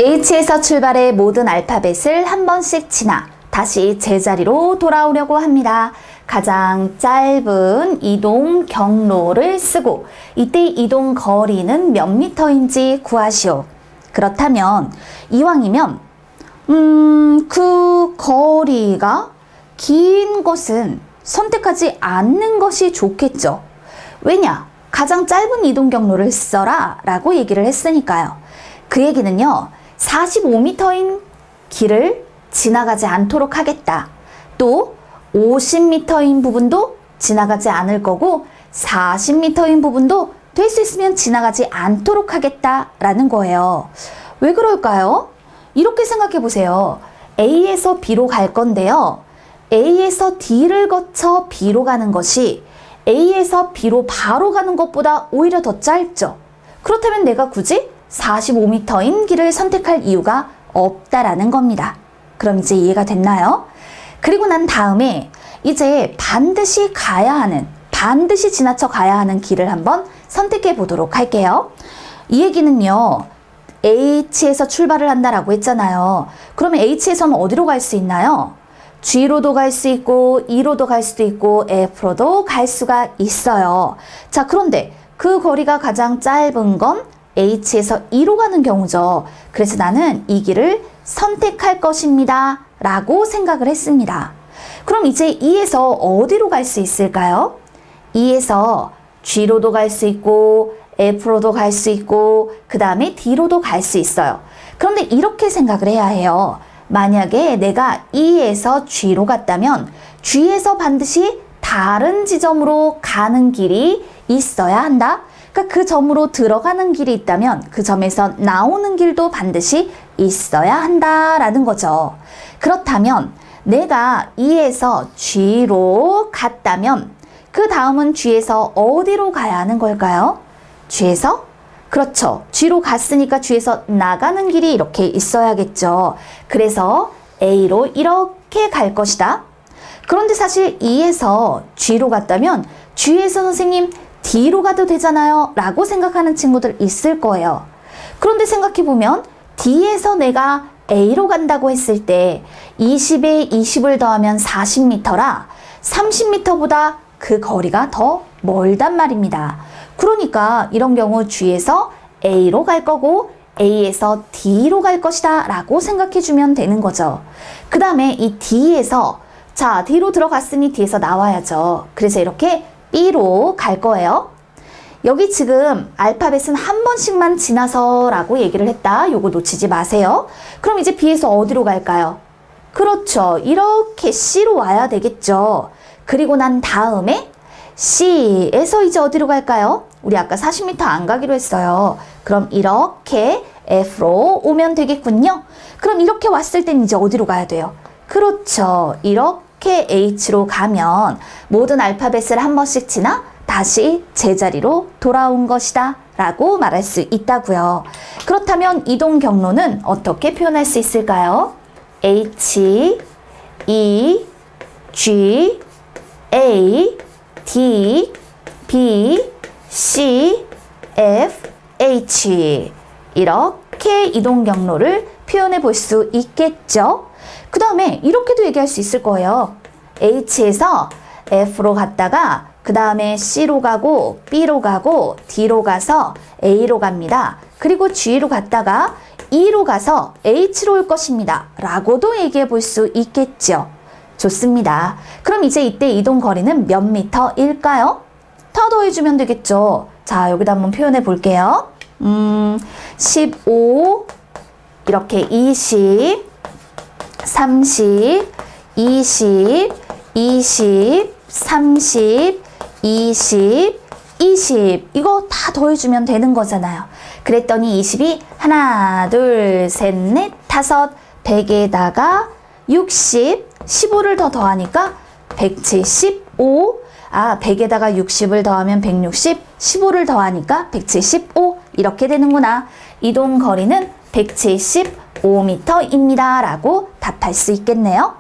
H에서 출발해 모든 알파벳을 한 번씩 지나 다시 제자리로 돌아오려고 합니다. 가장 짧은 이동 경로를 쓰고 이때 이동 거리는 몇 미터인지 구하시오. 그렇다면 이왕이면 그 거리가 긴 것은 선택하지 않는 것이 좋겠죠. 왜냐? 가장 짧은 이동 경로를 써라 라고 얘기를 했으니까요. 그 얘기는요. 45m인 길을 지나가지 않도록 하겠다. 또 50m인 부분도 지나가지 않을 거고 40m인 부분도 될 수 있으면 지나가지 않도록 하겠다라는 거예요. 왜 그럴까요? 이렇게 생각해 보세요. A에서 B로 갈 건데요. A에서 D를 거쳐 B로 가는 것이 A에서 B로 바로 가는 것보다 오히려 더 짧죠. 그렇다면 내가 굳이 45m인 길을 선택할 이유가 없다라는 겁니다. 그럼 이제 이해가 됐나요? 그리고 난 다음에 이제 반드시 지나쳐 가야 하는 길을 한번 선택해 보도록 할게요. 이 얘기는요. H에서 출발을 한다라고 했잖아요. 그러면 H에서는 어디로 갈 수 있나요? G로도 갈 수 있고 E로도 갈 수도 있고 F로도 갈 수가 있어요. 자, 그런데 그 거리가 가장 짧은 건 H에서 E로 가는 경우죠. 그래서 나는 이 길을 선택할 것입니다. 라고 생각을 했습니다. 그럼 이제 E에서 어디로 갈 수 있을까요? E에서 G로도 갈 수 있고 F로도 갈 수 있고 그 다음에 D로도 갈 수 있어요. 그런데 이렇게 생각을 해야 해요. 만약에 내가 E에서 G로 갔다면 G에서 반드시 다른 지점으로 가는 길이 있어야 한다. 그러니까 그 점으로 들어가는 길이 있다면 그 점에서 나오는 길도 반드시 있어야 한다라는 거죠. 그렇다면 내가 E에서 G로 갔다면 그 다음은 G에서 어디로 가야 하는 걸까요? G에서? 그렇죠. G로 갔으니까 G에서 나가는 길이 이렇게 있어야겠죠. 그래서 A로 이렇게 갈 것이다. 그런데 사실 E에서 G로 갔다면 G에서 선생님 D로 가도 되잖아요 라고 생각하는 친구들 있을 거예요. 그런데 생각해보면 D에서 내가 A로 간다고 했을 때 20에 20을 더하면 40m라 30m보다 그 거리가 더 멀단 말입니다. 그러니까 이런 경우 G에서 A로 갈 거고 A에서 D로 갈 것이다 라고 생각해주면 되는 거죠. 그 다음에 이 D에서 자 D로 들어갔으니 D에서 나와야죠. 그래서 이렇게 B로 갈 거예요. 여기 지금 알파벳은 한 번씩만 지나서 라고 얘기를 했다. 요거 놓치지 마세요. 그럼 이제 B에서 어디로 갈까요? 그렇죠. 이렇게 C로 와야 되겠죠. 그리고 난 다음에 C에서 이제 어디로 갈까요? 우리 아까 40m 안 가기로 했어요. 그럼 이렇게 F로 오면 되겠군요. 그럼 이렇게 왔을 땐 이제 어디로 가야 돼요? 그렇죠. 이렇게 H로 가면 모든 알파벳을 한 번씩 지나 다시 제자리로 돌아온 것이다 라고 말할 수 있다고요. 그렇다면 이동 경로는 어떻게 표현할 수 있을까요? H, E, G, A, D, B, C, F, H 이렇게 이동 경로를 표현해 볼 수 있겠죠. 그 다음에 이렇게도 얘기할 수 있을 거예요. H에서 F로 갔다가 그 다음에 C로 가고 B로 가고 D로 가서 A로 갑니다. 그리고 G로 갔다가 E로 가서 H로 올 것입니다. 라고도 얘기해 볼 수 있겠죠. 좋습니다. 그럼 이제 이때 이동 거리는 몇 미터일까요? 더 더해주면 되겠죠. 자, 여기다 한번 표현해 볼게요. 15, 이렇게 20, 30, 20, 20, 30, 20, 20 이거 다 더해주면 되는 거잖아요. 그랬더니 20이 하나, 둘, 셋, 넷, 다섯, 100에다가 60, 15를 더 더하니까 175, 100에다가 60을 더하면 160, 15를 더하니까 175 이렇게 되는구나. 이동 거리는 175m입니다 라고 답할 수 있겠네요.